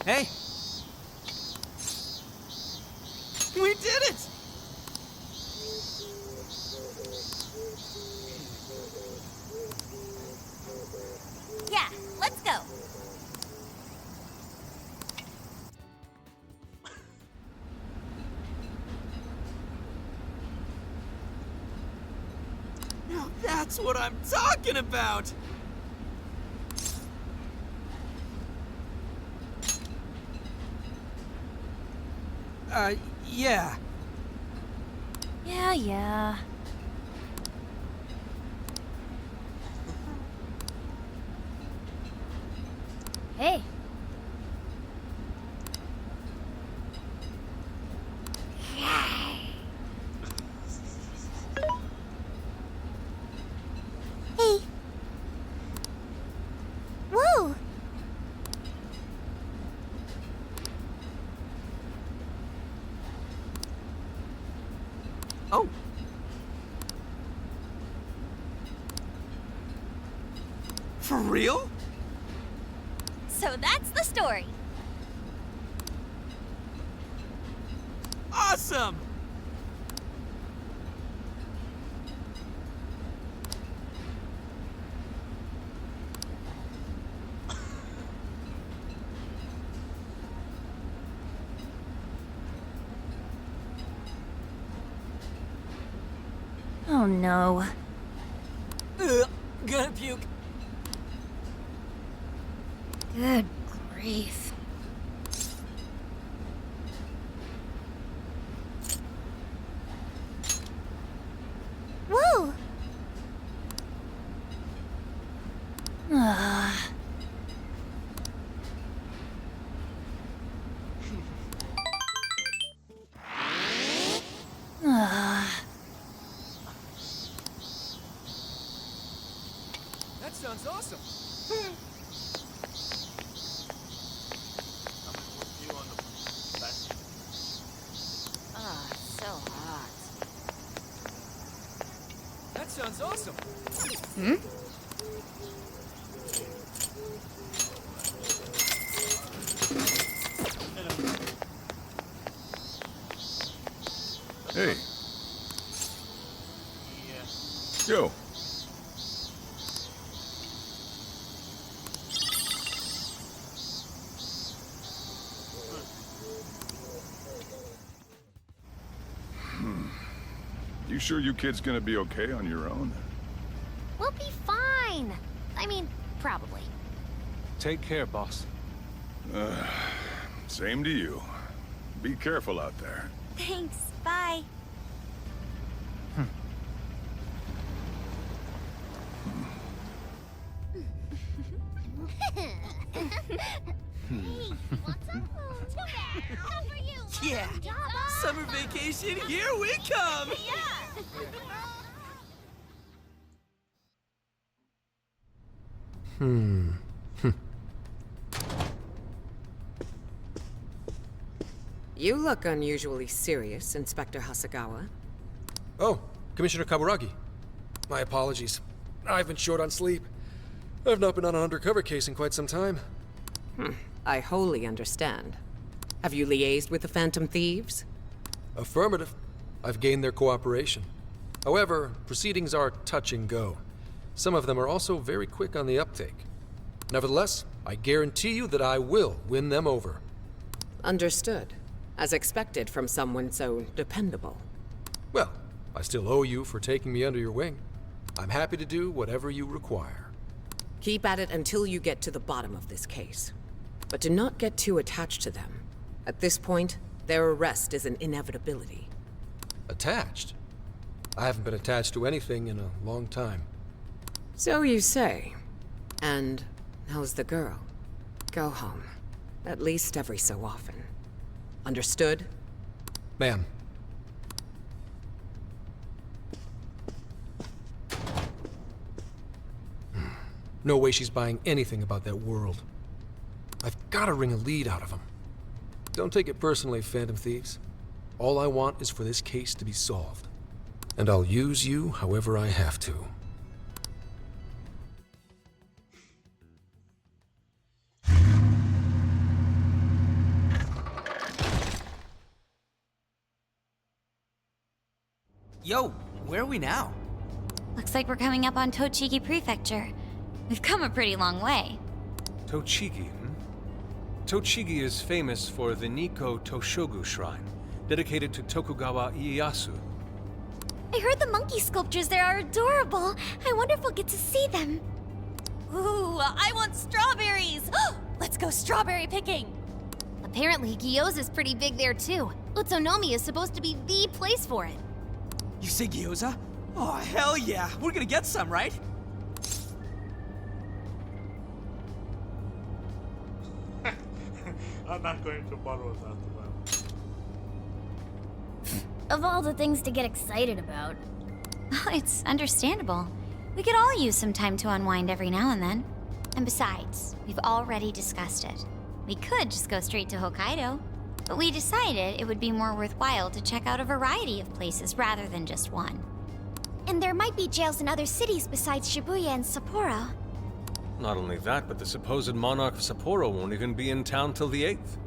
Hey! We did it! Yeah, let's go. Now that's what I'm talking about! Yeah. Yeah. Hey. Hey. Whoa. Oh. For real? So that's the story. Awesome! Oh no. Gonna puke. Good grief. Whoa! Ah. That sounds awesome. So hot. That sounds awesome. Hmm? Hey. Yo. You sure you kids gonna be okay on your own? We'll be fine. I mean, probably. Take care, boss. Same to you. Be careful out there. Thanks. Bye. Yeah. Summer vacation, here we come! You look unusually serious, Inspector Hasagawa. Oh, Commissioner Kaburagi. My apologies. I've been short on sleep. I've not been on an undercover case in quite some time. I wholly understand. Have you liaised with the Phantom Thieves? Affirmative. I've gained their cooperation. However, proceedings are touch and go. Some of them are also very quick on the uptake. Nevertheless, I guarantee you that I will win them over. Understood. As expected from someone so dependable. Well, I still owe you for taking me under your wing. I'm happy to do whatever you require. Keep at it until you get to the bottom of this case. But do not get too attached to them. At this point, their arrest is an inevitability. Attached? I haven't been attached to anything in a long time. So you say. And how's the girl? Go home. At least every so often. Understood? Ma'am. No way she's buying anything about that world. I've got to wring a lead out of them. Don't take it personally, Phantom Thieves. All I want is for this case to be solved. And I'll use you however I have to. we now? Looks like we're coming up on Tochigi Prefecture. We've come a pretty long way. Tochigi, Tochigi is famous for the Nikko Toshogu Shrine, dedicated to Tokugawa Ieyasu. I heard the monkey sculptures there are adorable. I wonder if we'll get to see them. Ooh, I want strawberries! Let's go strawberry picking! Apparently, gyoza's pretty big there too. Utsunomiya is supposed to be the place for it. You say gyoza? Oh, hell yeah. We're gonna get some, right? I'm not going to borrow that well. Of all the things to get excited about. It's understandable. We could all use some time to unwind every now and then. And besides, we've already discussed it. We could just go straight to Hokkaido, but we decided it would be more worthwhile to check out a variety of places rather than just one. And there might be jails in other cities besides Shibuya and Sapporo. Not only that, but the supposed monarch of Sapporo won't even be in town till the 8th.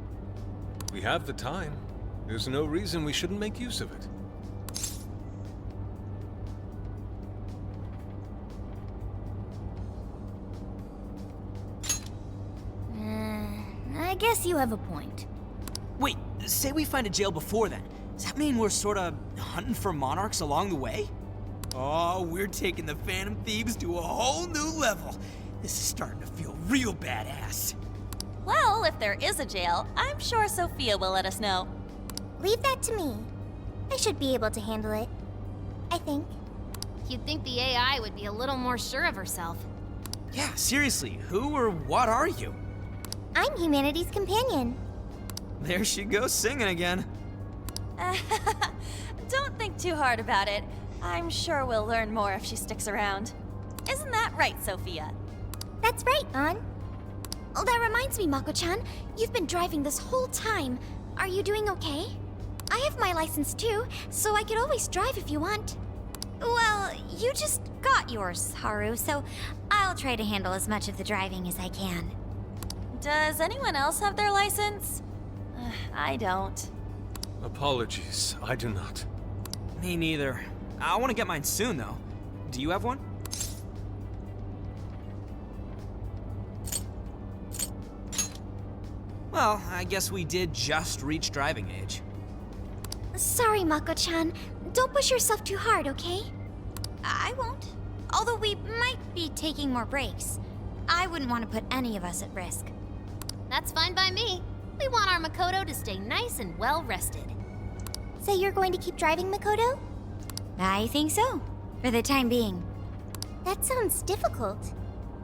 We have the time. There's no reason we shouldn't make use of it. I guess you have a point. Wait, say we find a jail before then. Does that mean we're sorta hunting for monarchs along the way? Oh, we're taking the Phantom Thieves to a whole new level. This is starting to feel real badass. Well, if there is a jail, I'm sure Sophia will let us know. Leave that to me. I should be able to handle it. I think. You'd think the AI would be a little more sure of herself. Yeah, seriously, who or what are you? I'm humanity's companion. There she goes singing again. Don't think too hard about it. I'm sure we'll learn more if she sticks around. Isn't that right, Sophia? That's right, An. Oh, that reminds me, Mako-chan. You've been driving this whole time. Are you doing okay? I have my license too, so I could always drive if you want. Well, you just got yours, Haru, so I'll try to handle as much of the driving as I can. Does anyone else have their license? I don't. Apologies, I do not. Me neither. I want to get mine soon, though. Do you have one? Well, I guess we did just reach driving age. Sorry, Mako-chan. Don't push yourself too hard, okay? I won't. Although we might be taking more breaks. I wouldn't want to put any of us at risk. That's fine by me. We want our Makoto to stay nice and well rested. So you're going to keep driving, Makoto? I think so, for the time being. That sounds difficult.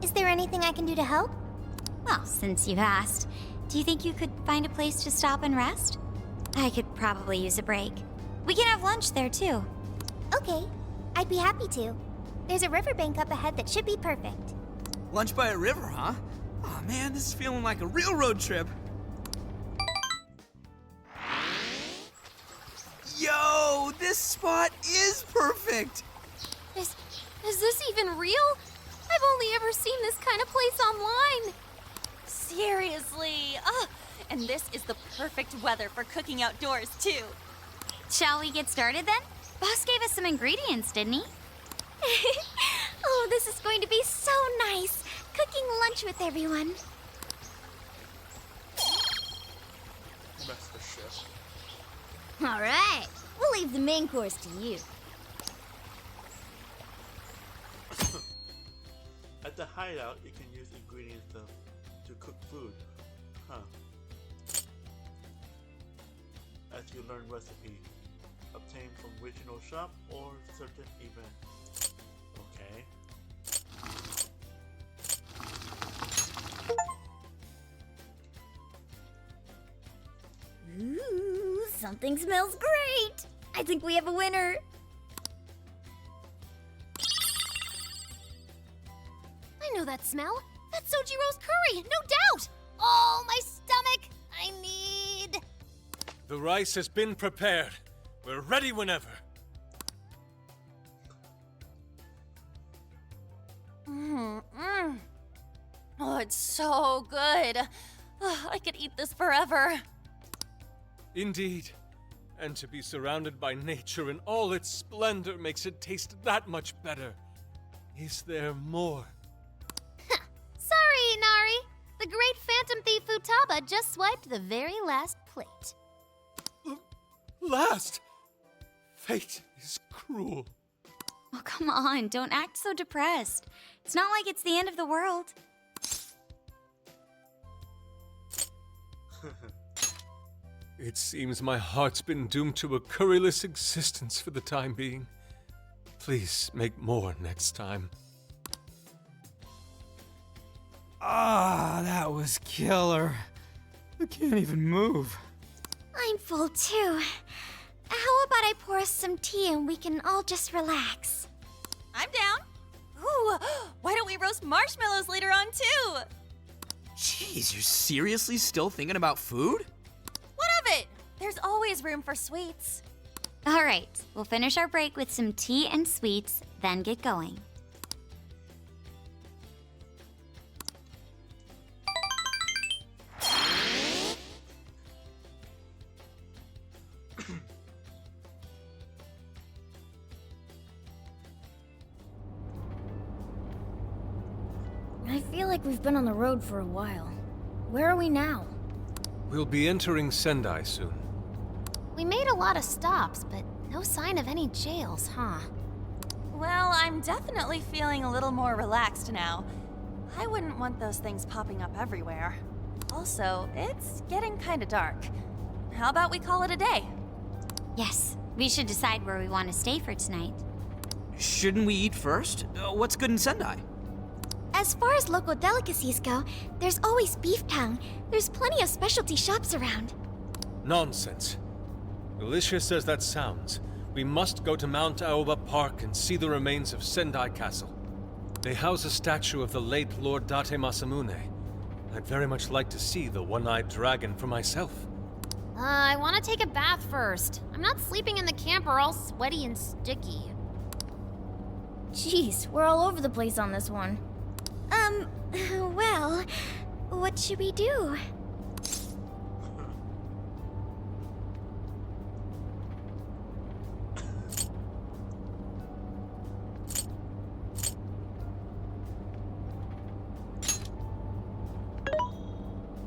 Is there anything I can do to help? Well, since you've asked, do you think you could find a place to stop and rest? I could probably use a break. We can have lunch there, too. Okay, I'd be happy to. There's a riverbank up ahead that should be perfect. Lunch by a river, huh? Oh man, this is feeling like a real road trip. Yo, this spot is perfect. Is this even real? I've only ever seen this kind of place online. Seriously. And this is the perfect weather for cooking outdoors, too. Shall we get started then? Boss gave us some ingredients, didn't he? Oh, this is going to be so nice. Cooking lunch with everyone. Master Chef. All right, we'll leave the main course to you. At the hideout, you can use ingredients to cook food. Huh. As you learn recipe, obtained from regional shop or certain event. Okay. Ooh, something smells great. I think we have a winner. I know that smell. That's Sojiro's curry, no doubt. Oh, my stomach. I need... The rice has been prepared. We're ready whenever. Oh, it's so good. Oh, I could eat this forever. Indeed. And to be surrounded by nature in all its splendor makes it taste that much better. Is there more? Sorry, Inari. The great phantom thief Futaba just swiped the very last plate. Last! Fate is cruel. Oh, come on, don't act so depressed. It's not like it's the end of the world. It seems my heart's been doomed to a curryless existence for the time being. Please make more next time. Ah, that was killer. I can't even move. I'm full too. How about I pour us some tea and we can all just relax? I'm down. Ooh, why don't we roast marshmallows later on too? Jeez, you're seriously still thinking about food? What of it? There's always room for sweets. All right, we'll finish our break with some tea and sweets, then get going. I feel like we've been on the road for a while. Where are we now? We'll be entering Sendai soon. We made a lot of stops, but no sign of any jails, huh? Well, I'm definitely feeling a little more relaxed now. I wouldn't want those things popping up everywhere. Also, it's getting kinda dark. How about we call it a day? Yes, we should decide where we want to stay for tonight. Shouldn't we eat first? What's good in Sendai? As far as local delicacies go, there's always beef tongue. There's plenty of specialty shops around. Nonsense. Delicious as that sounds, we must go to Mount Aoba Park and see the remains of Sendai Castle. They house a statue of the late Lord Date Masamune. I'd very much like to see the one-eyed dragon for myself. I want to take a bath first. I'm not sleeping in the camper all sweaty and sticky. Jeez, we're all over the place on this one. Well, what should we do?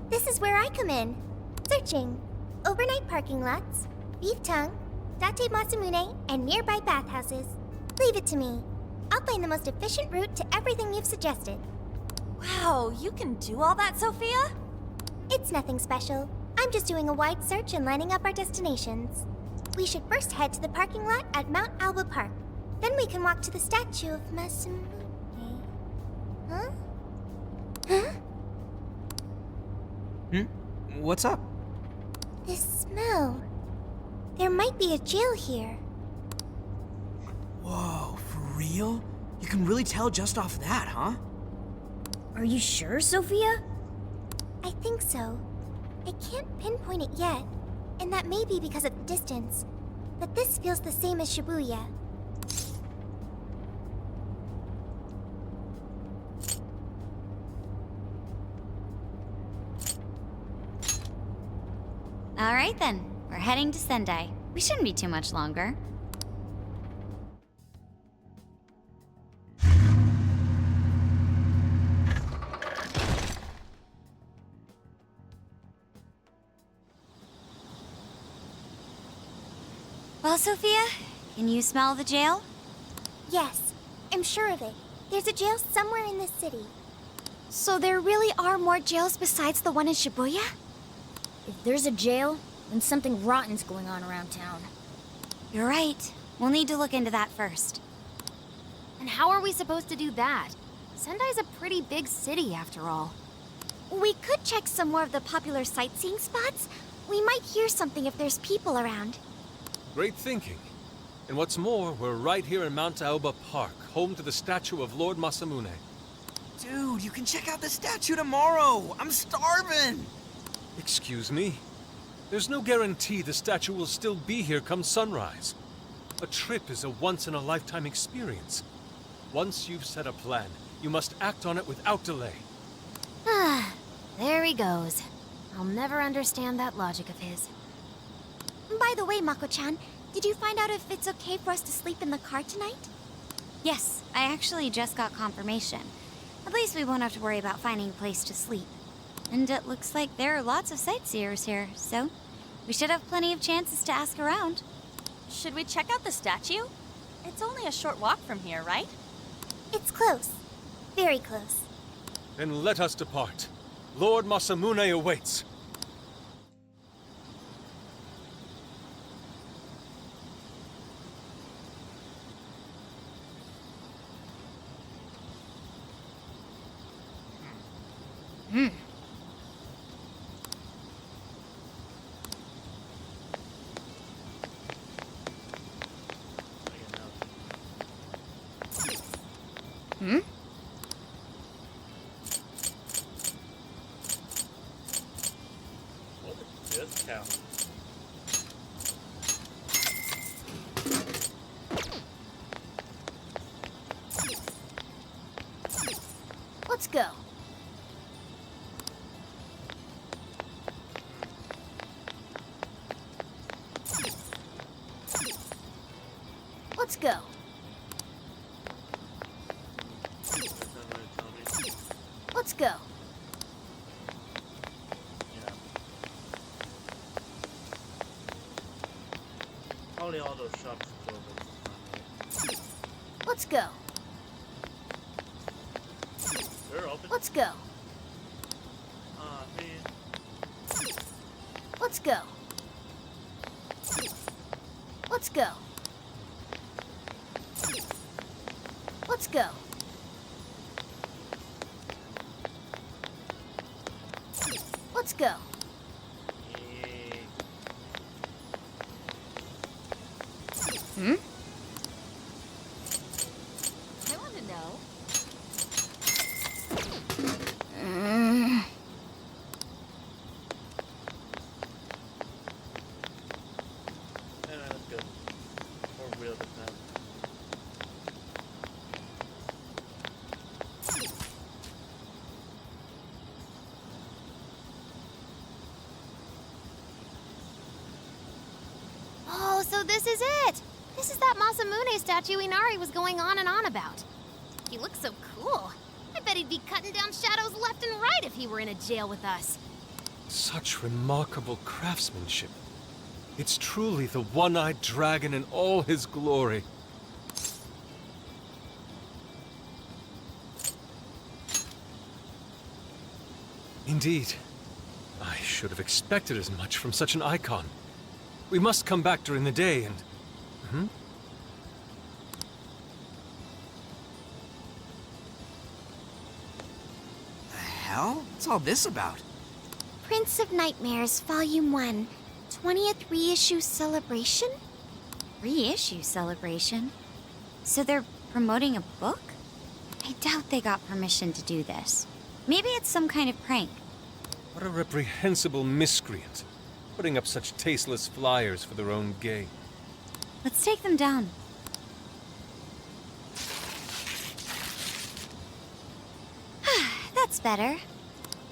This is where I come in. Searching. Overnight parking lots, beef tongue, Date Masamune, and nearby bathhouses. Leave it to me. I'll find the most efficient route to everything you've suggested. Wow, you can do all that, Sophia? It's nothing special. I'm just doing a wide search and lining up our destinations. We should first head to the parking lot at Mount Alba Park. Then we can walk to the statue of Masamune. Huh? Huh? What's up? This smell. There might be a jail here. Whoa, for real? You can really tell just off that, huh? Are you sure, Sophia? I think so. I can't pinpoint it yet, and that may be because of the distance. But this feels the same as Shibuya. All right then, we're heading to Sendai. We shouldn't be too much longer. Well, Sophia, can you smell the jail? Yes, I'm sure of it. There's a jail somewhere in this city. So there really are more jails besides the one in Shibuya? If there's a jail, then something rotten's going on around town. You're right. We'll need to look into that first. And how are we supposed to do that? Sendai's a pretty big city, after all. We could check some more of the popular sightseeing spots. We might hear something if there's people around. Great thinking. And what's more, we're right here in Mount Aoba Park, home to the statue of Lord Masamune. Dude, you can check out the statue tomorrow! I'm starving! Excuse me? There's no guarantee the statue will still be here come sunrise. A trip is a once-in-a-lifetime experience. Once you've set a plan, you must act on it without delay. Ah, there he goes. I'll never understand that logic of his. By the way, Mako-chan, did you find out if it's okay for us to sleep in the car tonight? Yes, I actually just got confirmation. At least we won't have to worry about finding a place to sleep. And it looks like there are lots of sightseers here, so we should have plenty of chances to ask around. Should we check out the statue? It's only a short walk from here, right? It's close. Very close. Then let us depart. Lord Masamune awaits. Discount. Let's go. Let's go. Let's go. Yeah. Probably all those shops closed. Let's go. They're open. Let's go. Man. Let's go. Let's go. Let's go. Let's go. Yeah. I want to know. Yeah, that's good. More real than that. Oh, so this is it! This is that Masamune statue Inari was going on and on about. He looks so cool. I bet he'd be cutting down shadows left and right if he were in a jail with us. Such remarkable craftsmanship. It's truly the one-eyed dragon in all his glory. Indeed. I should have expected as much from such an icon. We must come back during the day and... The hell? What's all this about? Prince of Nightmares, Volume 1, 20th reissue celebration? Reissue celebration? So they're promoting a book? I doubt they got permission to do this. Maybe it's some kind of prank. What a reprehensible miscreant, putting up such tasteless flyers for their own gain. Let's take them down. That's better.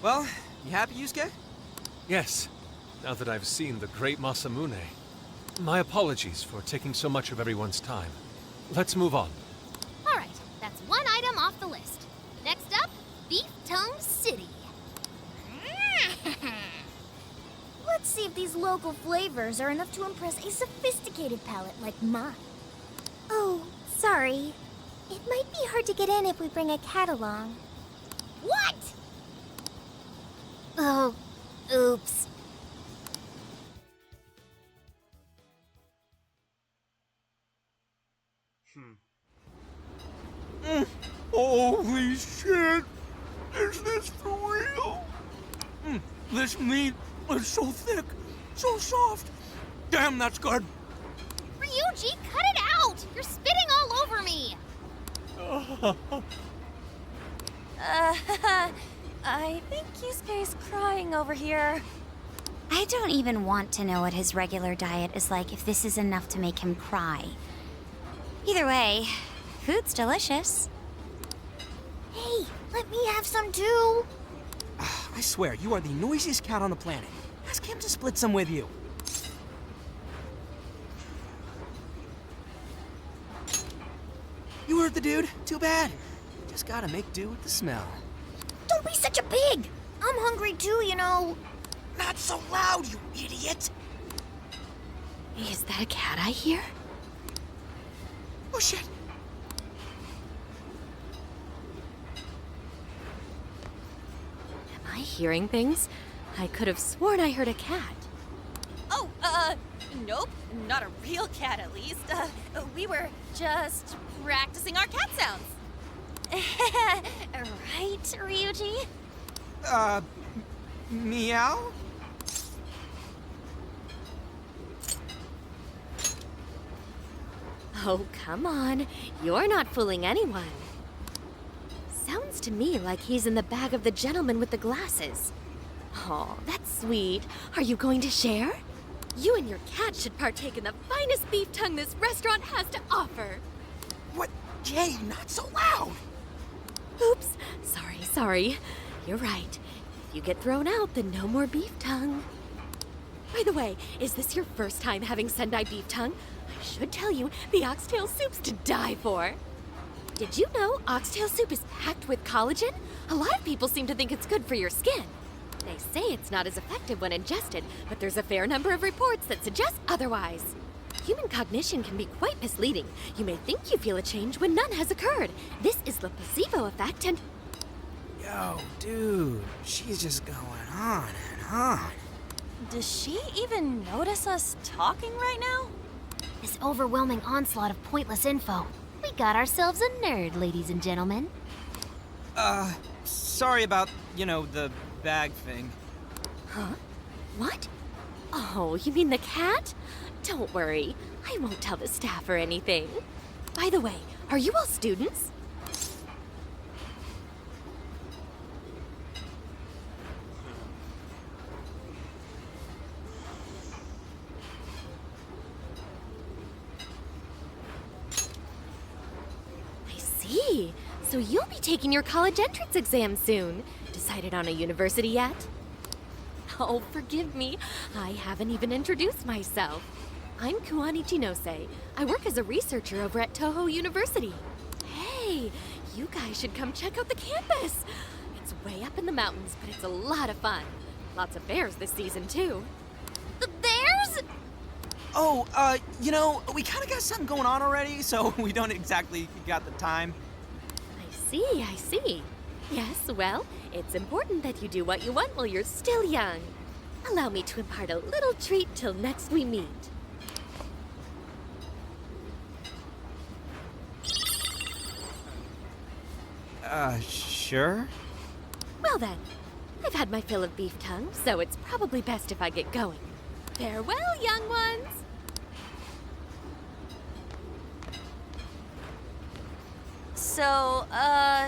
Well, you happy, Yusuke? Yes, now that I've seen the great Masamune. My apologies for taking so much of everyone's time. Let's move on. All right, that's one item off the list. Next up, Beef Tongue City. Let's see if these local flavors are enough to impress a sophisticated palate like mine. Oh, sorry. It might be hard to get in if we bring a cat along. What? Oh, oops. Holy shit! Is this for real? This meat is so thick, so soft. Damn, that's good. Ryuji, cut it out! You're spitting all over me! I think Yusuke's crying over here. I don't even want to know what his regular diet is like if this is enough to make him cry. Either way, food's delicious. Hey, let me have some too. I swear, you are the noisiest cat on the planet. Ask him to split some with you. with the dude. Too bad. Just gotta make do with the smell. Don't be such a pig! I'm hungry too, you know. Not so loud, you idiot! Is that a cat I hear? Oh shit! Am I hearing things? I could have sworn I heard a cat. Oh, nope. Not a real cat, at least. We were just practicing our cat sounds. Right, Ryuji? Meow? Oh, come on. You're not fooling anyone. Sounds to me like he's in the bag of the gentleman with the glasses. Oh, that's sweet. Are you going to share? You and your cat should partake in the finest beef tongue this restaurant has to offer. What? Jay, not so loud! Oops. Sorry. You're right. If you get thrown out, then no more beef tongue. By the way, is this your first time having Sendai beef tongue? I should tell you, the oxtail soup's to die for. Did you know oxtail soup is packed with collagen? A lot of people seem to think it's good for your skin. They say it's not as effective when ingested, but there's a fair number of reports that suggest otherwise. Human cognition can be quite misleading. You may think you feel a change when none has occurred. This is the placebo effect and... Yo, dude, she's just going on and on. Does she even notice us talking right now? This overwhelming onslaught of pointless info. We got ourselves a nerd, ladies and gentlemen. Sorry about, the bag thing. Huh? What? Oh, you mean the cat? Don't worry. I won't tell the staff or anything. By the way, are you all students? I see. So you'll be taking your college entrance exam soon. Decided on a university yet? Oh, forgive me. I haven't even introduced myself. I'm Kuani Chinose. I work as a researcher over at Toho University. Hey, you guys should come check out the campus. It's way up in the mountains, but it's a lot of fun. Lots of bears this season, too. The bears? Oh, we kind of got something going on already, so we don't exactly got the time. I see. Yes, well, it's important that you do what you want while you're still young. Allow me to impart a little treat till next we meet. Sure? Well then, I've had my fill of beef tongue, so it's probably best if I get going. Farewell, young ones! So,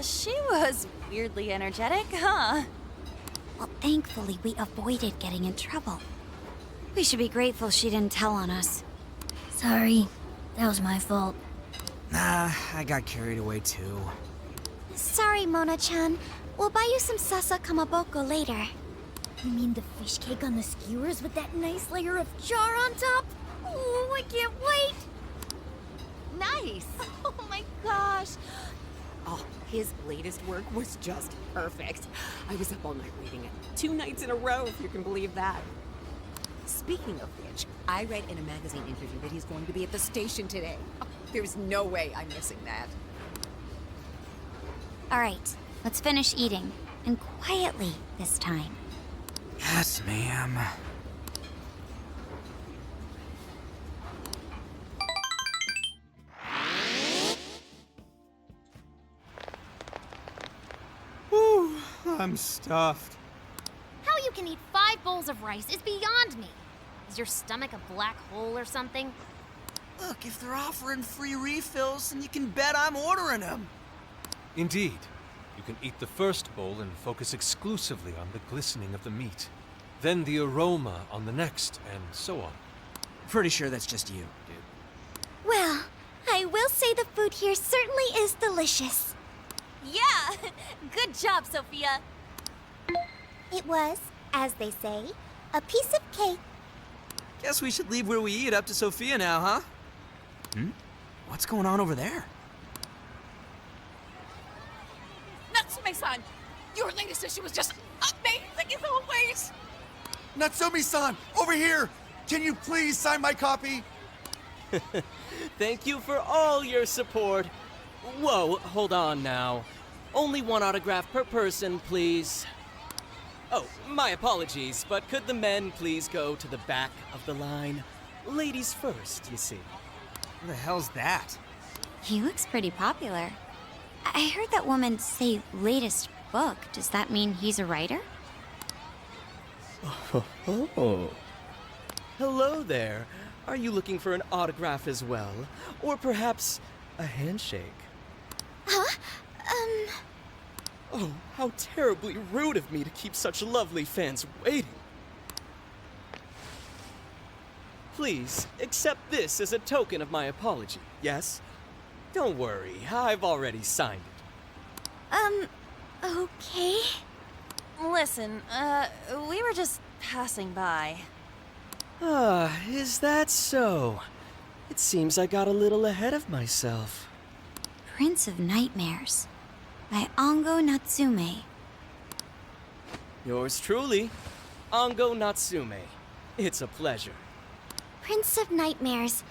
she was weirdly energetic, huh? Well, thankfully, we avoided getting in trouble. We should be grateful she didn't tell on us. Sorry, that was my fault. Nah, I got carried away too. Sorry, Mona-chan. We'll buy you some sasa kamaboko later. You mean the fish cake on the skewers with that nice layer of char on top? Oh, I can't wait! Nice! Oh my gosh! Oh, his latest work was just perfect. I was up all night reading it. 2 nights in a row, if you can believe that. Speaking of which, I read in a magazine interview that he's going to be at the station today. Oh, there's no way I'm missing that. All right, let's finish eating. And quietly this time. Yes, ma'am. Whew, I'm stuffed. How you can eat 5 bowls of rice is beyond me. Is your stomach a black hole or something? Look, if they're offering free refills, then you can bet I'm ordering them. Indeed. You can eat the first bowl and focus exclusively on the glistening of the meat. Then the aroma on the next, and so on. Pretty sure that's just you, dude. Well, I will say the food here certainly is delicious. Yeah! Good job, Sophia! It was, as they say, a piece of cake. Guess we should leave where we eat up to Sophia now, huh? What's going on over there? Natsume-san! Your latest issue was just amazing as always! Natsumi-san, over here! Can you please sign my copy? Thank you for all your support. Whoa, hold on now. Only one autograph per person, please. Oh, my apologies, but could the men please go to the back of the line? Ladies first, you see. What the hell's that? He looks pretty popular. I heard that woman say latest book. Does that mean he's a writer? Oh. Hello there. Are you looking for an autograph as well? Or perhaps a handshake? Huh? Oh, how terribly rude of me to keep such lovely fans waiting. Please, accept this as a token of my apology, yes? Don't worry, I've already signed it. Okay. Listen, we were just passing by. Ah, is that so? It seems I got a little ahead of myself. Prince of Nightmares by Ongo Natsume. Yours truly, Ongo Natsume. It's a pleasure. Prince of Nightmares.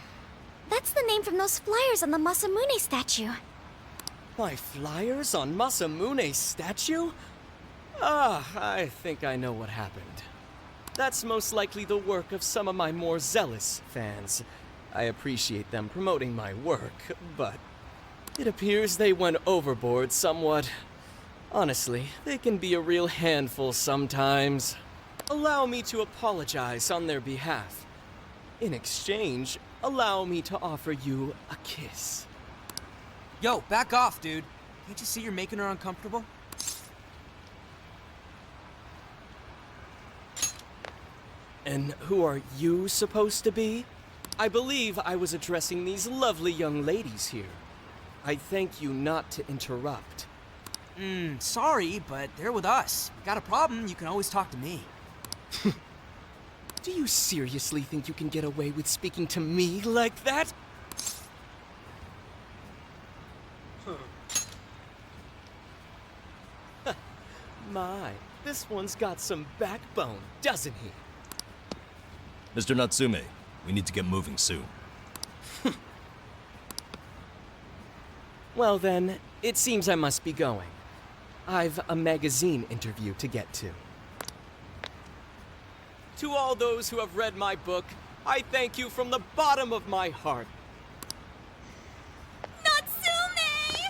That's the name from those flyers on the Masamune statue. My flyers on Masamune's statue? Ah, I think I know what happened. That's most likely the work of some of my more zealous fans. I appreciate them promoting my work, but it appears they went overboard somewhat. Honestly, they can be a real handful sometimes. Allow me to apologize on their behalf. In exchange, allow me to offer you a kiss. Yo, back off, dude. Can't you see you're making her uncomfortable? And who are you supposed to be? I believe I was addressing these lovely young ladies here. I thank you not to interrupt. Sorry, but they're with us. Got a problem, you can always talk to me. Do you seriously think you can get away with speaking to me like that? My, this one's got some backbone, doesn't he? Mr. Natsume, we need to get moving soon. Well then, it seems I must be going. I've a magazine interview to get to. To all those who have read my book, I thank you from the bottom of my heart. Natsume!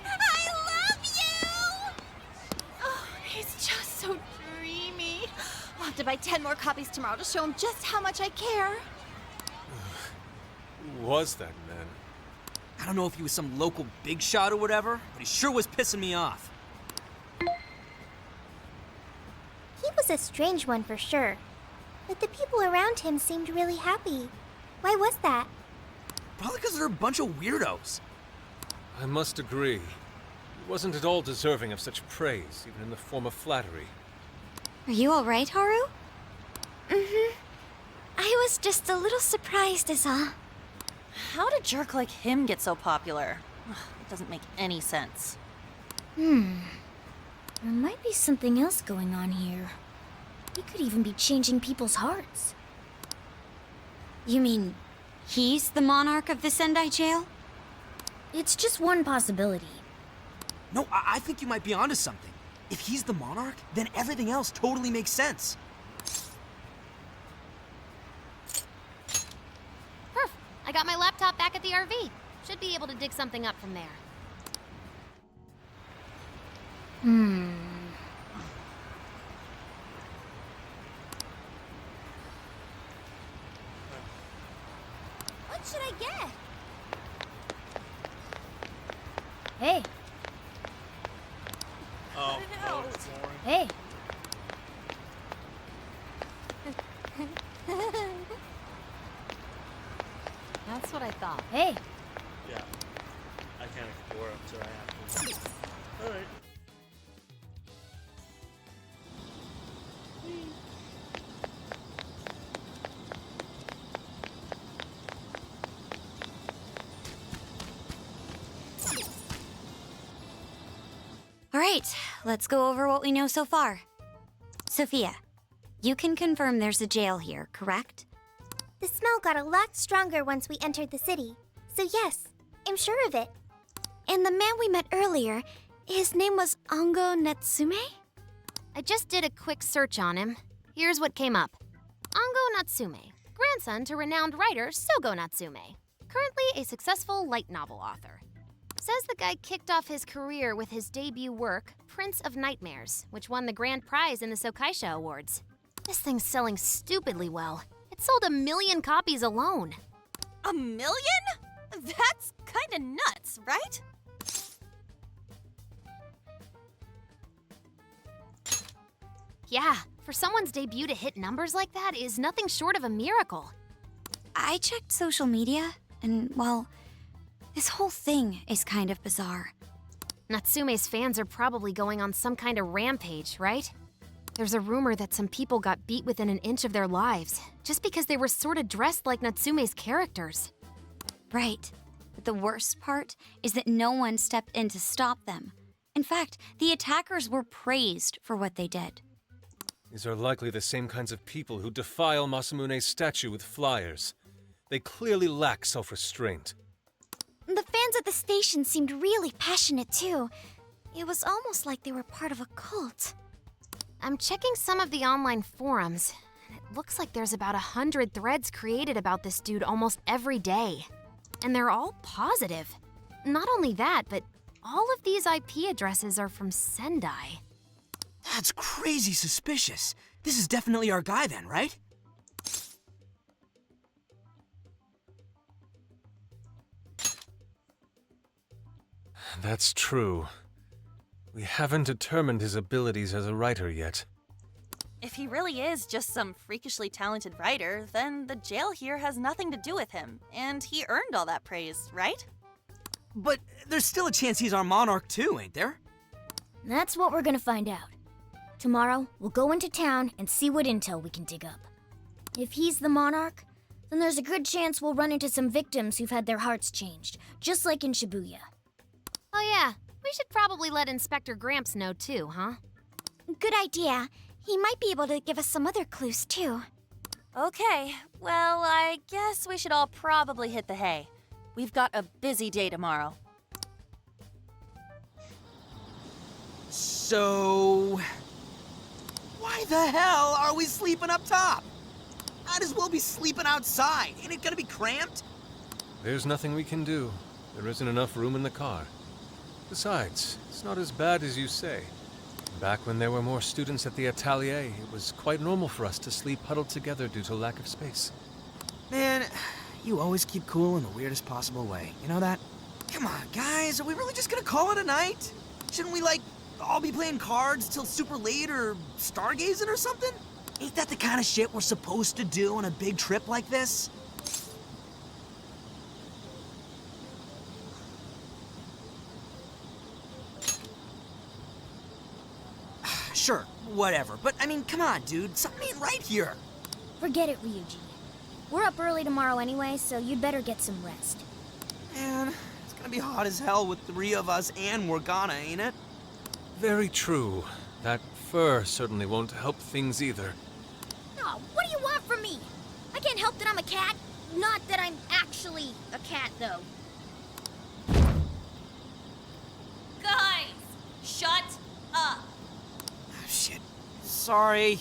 I love you! Oh, he's just so dreamy. I'll have to buy 10 more copies tomorrow to show him just how much I care. Who was that man? I don't know if he was some local big shot or whatever, but he sure was pissing me off. He was a strange one for sure. But the people around him seemed really happy. Why was that? Probably because they're a bunch of weirdos. I must agree. He wasn't at all deserving of such praise, even in the form of flattery. Are you alright, Haru? Mm-hmm. I was just a little surprised is all. How did a jerk like him get so popular? Ugh, it doesn't make any sense. There might be something else going on here. He could even be changing people's hearts. You mean he's the monarch of the Sendai jail? It's just one possibility. No, I think you might be onto something. If he's the monarch, then everything else totally makes sense. Perf! I got my laptop back at the RV. Should be able to dig something up from there. What should I get? Hey, Oh, it's boring. hey. That's what I thought. Hey, Yeah. I can't explore until I have to. Alright. All right, let's go over what we know so far. Sophia, you can confirm there's a jail here, correct? The smell got a lot stronger once we entered the city. So yes, I'm sure of it. And the man we met earlier, his name was Ango Natsume? I just did a quick search on him. Here's what came up. Ango Natsume, grandson to renowned writer Sogo Natsume. Currently a successful light novel author. Says the guy kicked off his career with his debut work, Prince of Nightmares, which won the grand prize in the Sokaisha Awards. This thing's selling stupidly well. It sold 1 million copies alone. 1 million? That's kinda nuts, right? Yeah, for someone's debut to hit numbers like that is nothing short of a miracle. I checked social media, and, well, this whole thing is kind of bizarre. Natsume's fans are probably going on some kind of rampage, right? There's a rumor that some people got beat within an inch of their lives, just because they were sort of dressed like Natsume's characters. Right. But the worst part is that no one stepped in to stop them. In fact, the attackers were praised for what they did. These are likely the same kinds of people who defile Masamune's statue with flyers. They clearly lack self-restraint. The fans at the station seemed really passionate too. It was almost like they were part of a cult. I'm checking some of the online forums, and it looks like there's about 100 threads created about this dude almost every day. And they're all positive. Not only that, but all of these IP addresses are from Sendai. That's crazy suspicious. This is definitely our guy then, right? That's true. We haven't determined his abilities as a writer yet. If he really is just some freakishly talented writer, then the jail here has nothing to do with him, and he earned all that praise, right? But there's still a chance he's our monarch too, ain't there? That's what we're gonna find out. Tomorrow, we'll go into town and see what intel we can dig up. If he's the monarch, then there's a good chance we'll run into some victims who've had their hearts changed, just like in Shibuya. Oh yeah, we should probably let Inspector Gramps know too, huh? Good idea. He might be able to give us some other clues too. Okay, well, I guess we should all probably hit the hay. We've got a busy day tomorrow. So... why the hell are we sleeping up top? Might as well be sleeping outside. Ain't it gonna be cramped? There's nothing we can do. There isn't enough room in the car. Besides, it's not as bad as you say. Back when there were more students at the atelier, it was quite normal for us to sleep huddled together due to lack of space. Man, you always keep cool in the weirdest possible way. You know that? Come on, guys. Are we really just gonna call it a night? Shouldn't we, like, all be playing cards till super late or stargazing or something? Ain't that the kind of shit we're supposed to do on a big trip like this? Sure, whatever. But, I mean, come on, dude. Something ain't right here. Forget it, Ryuji. We're up early tomorrow anyway, so you'd better get some rest. Man, it's gonna be hot as hell with 3 of us and Morgana, ain't it? Very true. That fur certainly won't help things either. Oh, what do you want from me? I can't help that I'm a cat. Not that I'm actually a cat, though. Guys, shut up. Oh, shit. Sorry.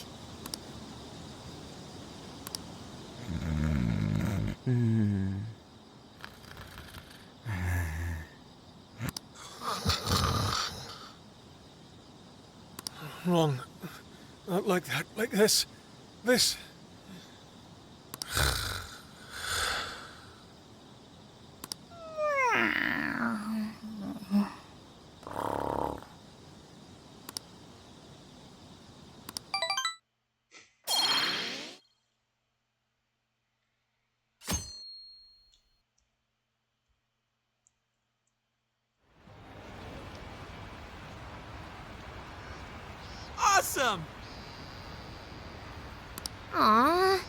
Wrong. Not like that. Like this. This. Awesome! Aww.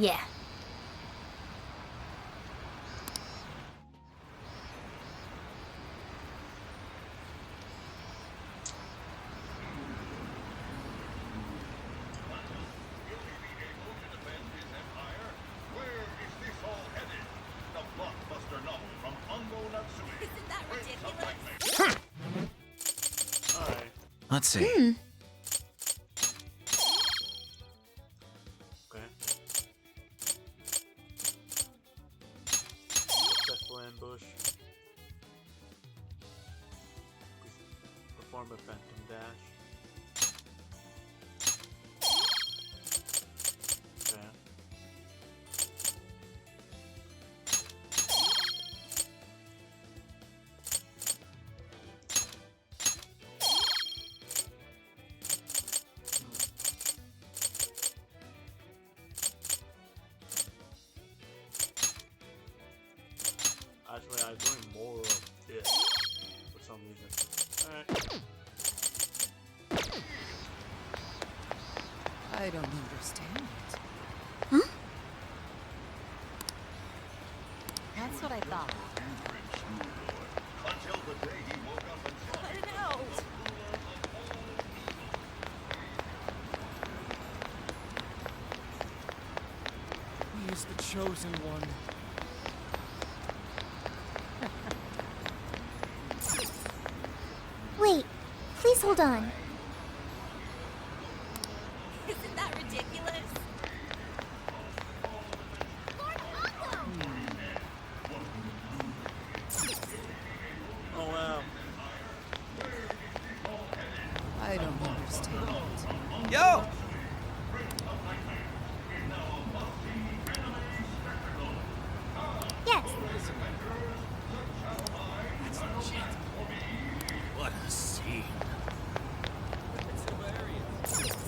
Yeah. Isn't that ridiculous? Alright. Let's see. Okay. Successful ambush. Perform a phantom dash. Okay. Actually, I'm doing more of this for some reason. Alright. I don't understand it. That's what I thought. Cut it out. He is the chosen one. Wait, please hold on. Isn't that ridiculous? Oh wow. I don't understand it. Yo! Yes. What a scene.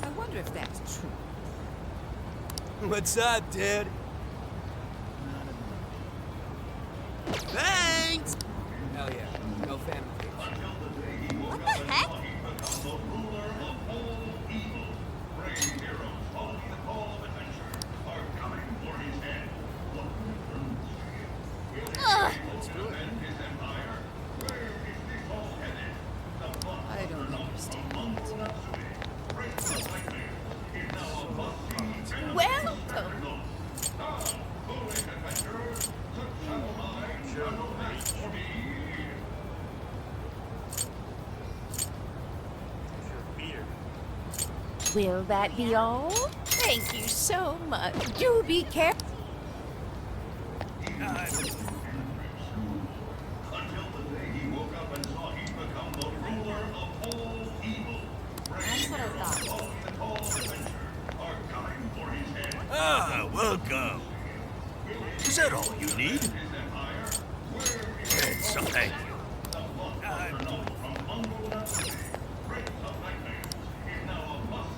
I wonder if that's true. What's up, dude? Thanks! Hell yeah. No fan of these. What the heck? Ugh. I don't understand it. Welcome. Will that be all? Thank you so much. Do be careful. That's what I thought. Ah, welcome. Is that all you need? It's thank you.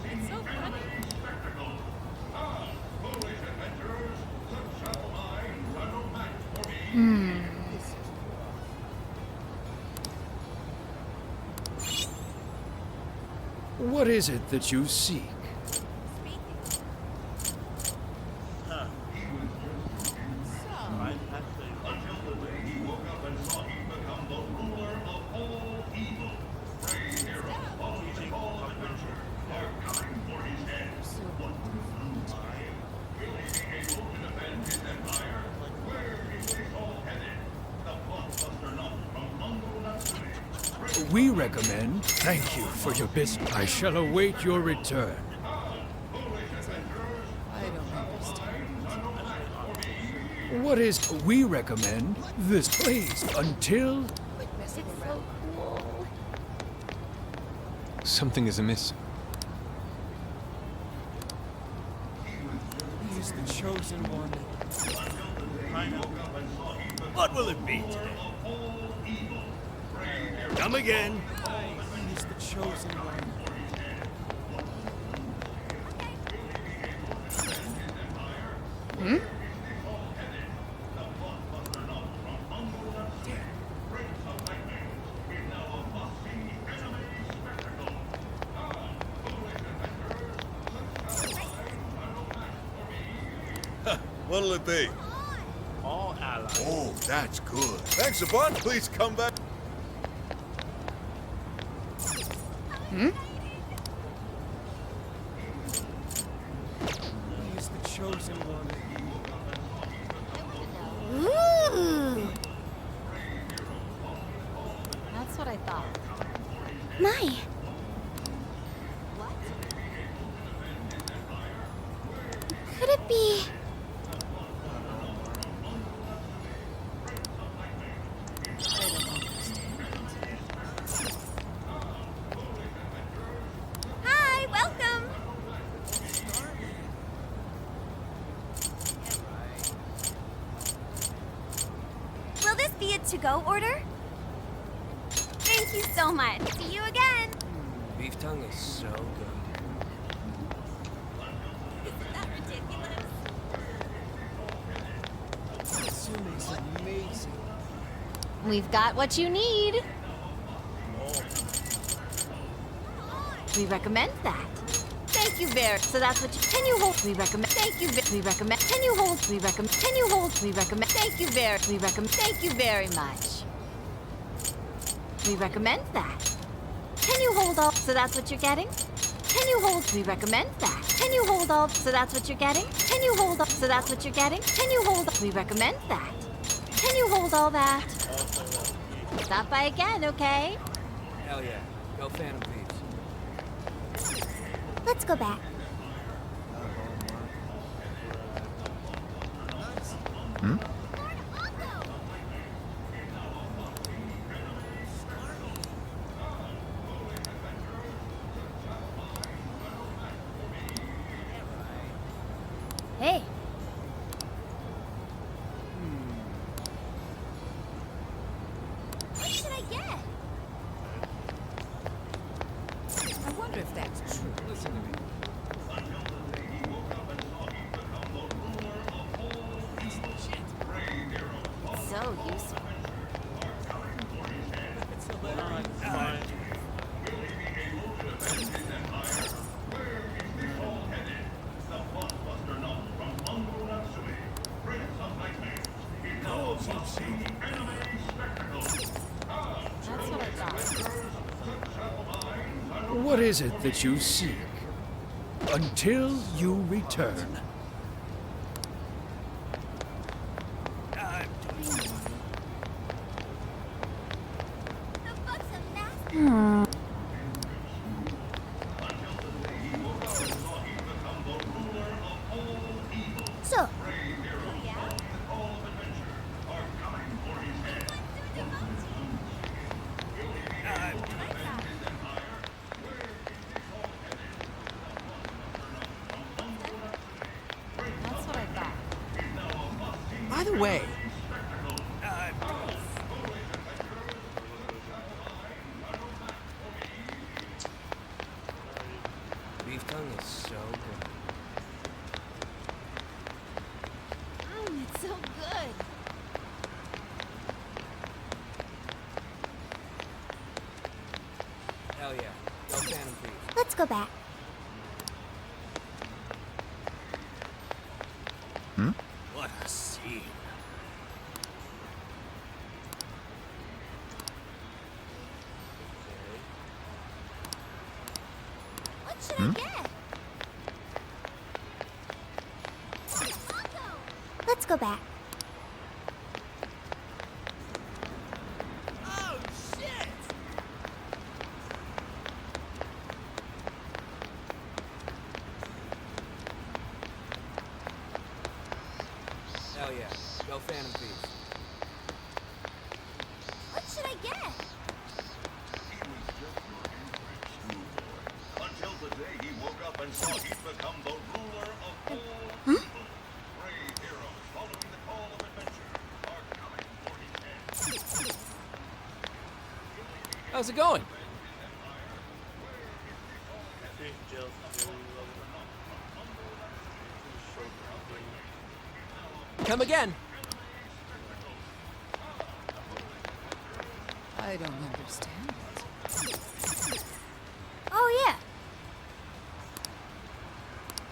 It's so funny. What is it that you seek? Huh. Right, actually. We recommend. Thank you for your business. I shall await your return. I don't understand. What is we recommend this place until It's so cool. Something is amiss. He is the chosen one. What will it be today? Come again. He is the chosen one. What'll it be? All allies. Oh, that's good. Thanks a bunch. Please come back. Hmm? He is the chosen one. Ooh! That's what I thought. My. Could it be? Hi, welcome. Will this be a to-go order? Thank you so much. See you again. Beef tongue is so good. Isn't that ridiculous? Sume's amazing. We've got what you need. We recommend that. Thank you very. So that's what you. Can you hold? We recommend. Thank you. We recommend. Can you hold? We recommend. Can you hold? We recommend. Thank you very. We recommend. Thank you very much. We recommend that. Can you hold all? So that's what you're getting. Can you hold? We recommend that. Can you hold all? So that's what you're getting. Can you hold all? So that's what you're getting. Can you hold? We recommend that. Can you hold all that? Stop by again, okay? Hell yeah. Go Phantom Thieves. Let's go back. Hmm? Hey. What should I get? I wonder if that's true. Listen to me. It's so useful. Fine. That's what I thought. What is it that you seek? Until you return. The book's a masterpiece. So, That's what I thought. By the way, Beef tongue is so good. It's so good. Hell yeah. Go Phantom Thieves. let's go back. Hmm? What a scene. What should Hmm? I get? Let's go back. Oh, shit! Hell yeah. Go Phantom Thieves. What should I get? Until the day he woke up and saw he'd become the ruler of all Huh? brave heroes following the call of adventure are coming for his head. How's it going? I think Jail's very low. Come again. I don't understand it. Oh, yeah.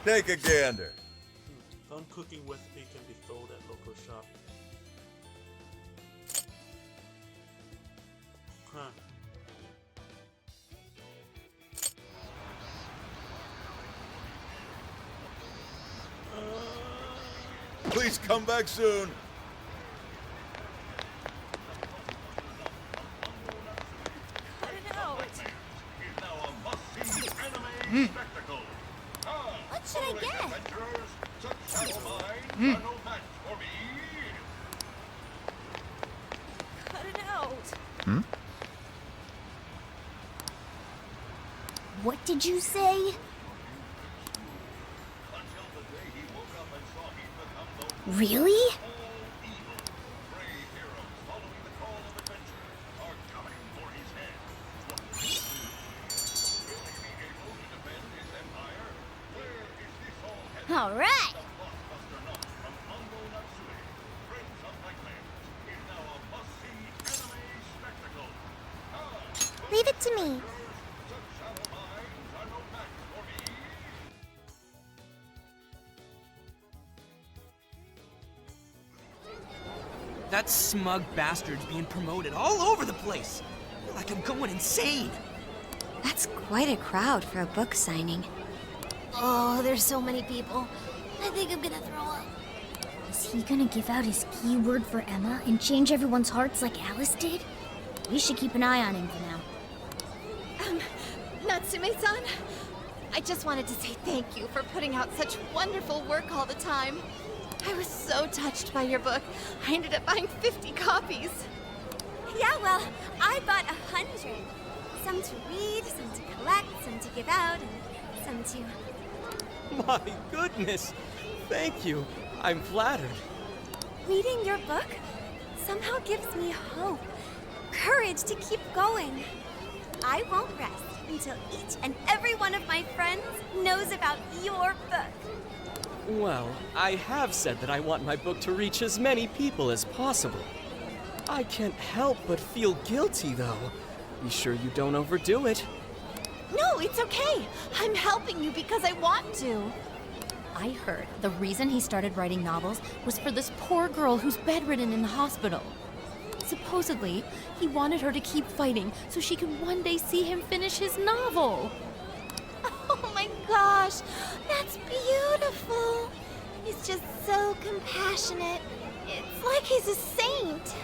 Take a gander. Some cooking recipe can be sold at local shop. Huh. Please come back soon. Cut it out. What should I get? Cut it out. What did you say? Really? All right. Leave it to me. That smug bastard's being promoted all over the place. I feel like I'm going insane. That's quite a crowd for a book signing. Oh, there's so many people. I think I'm gonna throw up. Is he gonna give out his keyword for Emma and change everyone's hearts like Alice did? We should keep an eye on him for now. Natsume-san, I just wanted to say thank you for putting out such wonderful work all the time. I was so touched by your book. I ended up buying 50 copies. Yeah, well, I bought 100. Some to read, some to collect, some to give out, and some to... My goodness! Thank you. I'm flattered. Reading your book somehow gives me hope, courage to keep going. I won't rest until each and every one of my friends knows about your book. Well, I have said that I want my book to reach as many people as possible. I can't help but feel guilty, though. Be sure you don't overdo it. No, it's okay. I'm helping you because I want to. I heard the reason he started writing novels was for this poor girl who's bedridden in the hospital. Supposedly, he wanted her to keep fighting so she could one day see him finish his novel. Oh my gosh, that's beautiful. He's just so compassionate. It's like he's a saint.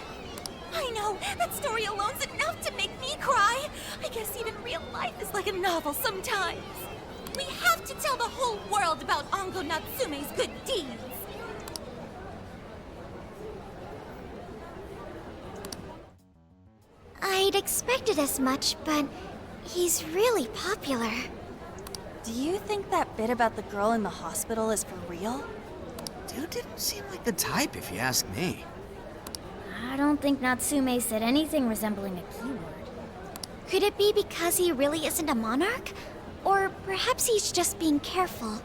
I know, that story alone's enough to make me cry. I guess even real life is like a novel sometimes. We have to tell the whole world about Ango Natsume's good deeds. I'd expected as much, but he's really popular. Do you think that bit about the girl in the hospital is for real? Dude didn't seem like the type, if you ask me. I don't think Natsume said anything resembling a keyword. Could it be because he really isn't a monarch? Or perhaps he's just being careful.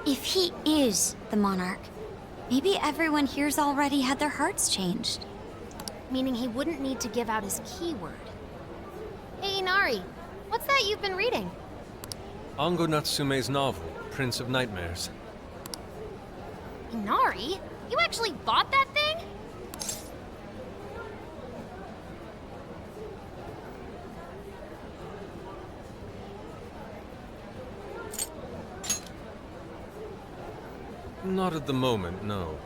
If he is the monarch, maybe everyone here's already had their hearts changed. Meaning he wouldn't need to give out his keyword. Hey, Inari, what's that you've been reading? Ango Natsume's novel, Prince of Nightmares. Inari? You actually bought that thing? Not at the moment, no.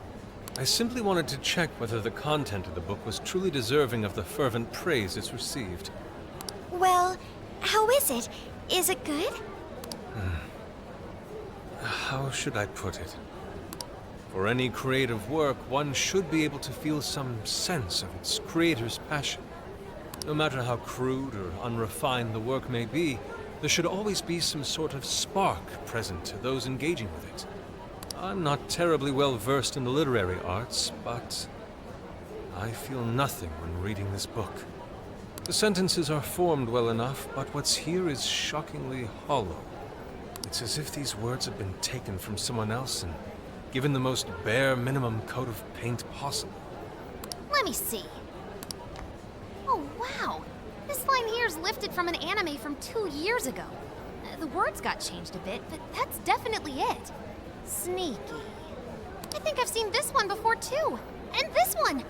I simply wanted to check whether the content of the book was truly deserving of the fervent praise it's received. Well, how is it? Is it good? How should I put it? For any creative work, one should be able to feel some sense of its creator's passion. No matter how crude or unrefined the work may be, there should always be some sort of spark present to those engaging with it. I'm not terribly well versed in the literary arts, but I feel nothing when reading this book. The sentences are formed well enough, but what's here is shockingly hollow. It's as if these words have been taken from someone else and given the most bare minimum coat of paint possible. Let me see. Oh, wow. This line here is lifted from an anime from 2 years ago. The words got changed a bit, but that's definitely it. Sneaky. I think I've seen this one before too. And this one.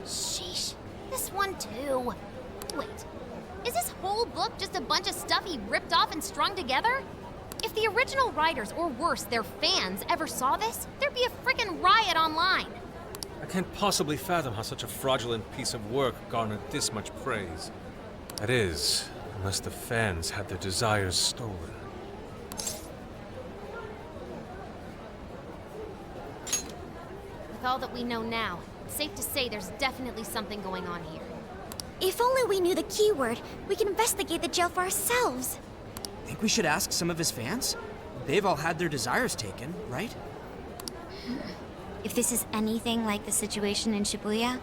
Sheesh. This one too. Wait. Is this whole book just a bunch of stuff he ripped off and strung together? If the original writers, or worse, their fans, ever saw this, there'd be a frickin' riot online. I can't possibly fathom how such a fraudulent piece of work garnered this much praise. That is, unless the fans had their desires stolen. With all that we know now, it's safe to say there's definitely something going on here. If only we knew the keyword, we could investigate the jail for ourselves. Think we should ask some of his fans? They've all had their desires taken, right? If this is anything like the situation in Shibuya,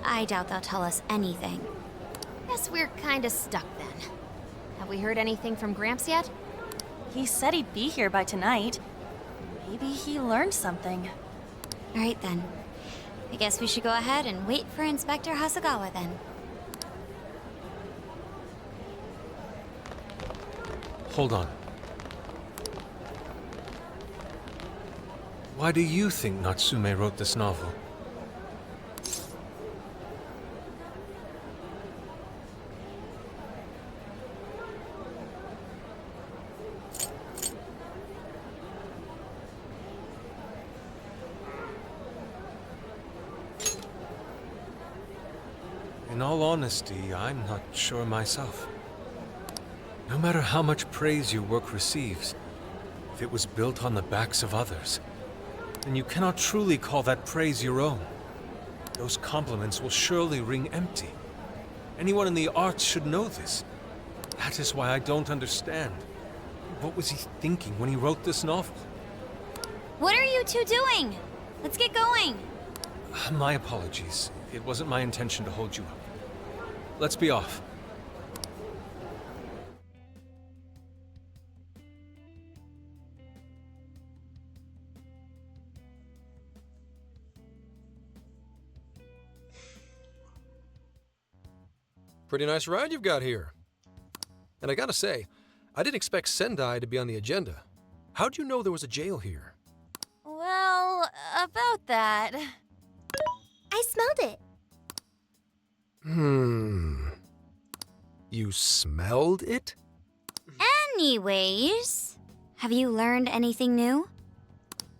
I doubt they'll tell us anything. Guess we're kinda stuck then. Have we heard anything from Gramps yet? He said he'd be here by tonight. Maybe he learned something. All right then. I guess we should go ahead and wait for Inspector Hasagawa then. Hold on. Why do you think Natsume wrote this novel? In all honesty, I'm not sure myself. No matter how much praise your work receives, if it was built on the backs of others, then you cannot truly call that praise your own. Those compliments will surely ring empty. Anyone in the arts should know this. That is why I don't understand. What was he thinking when he wrote this novel? What are you two doing? Let's get going. My apologies. It wasn't my intention to hold you up. Let's be off. Pretty nice ride you've got here. And I gotta say, I didn't expect Sendai to be on the agenda. How'd you know there was a jail here? Well, about that. I smelled it. You smelled it? Anyways, have you learned anything new?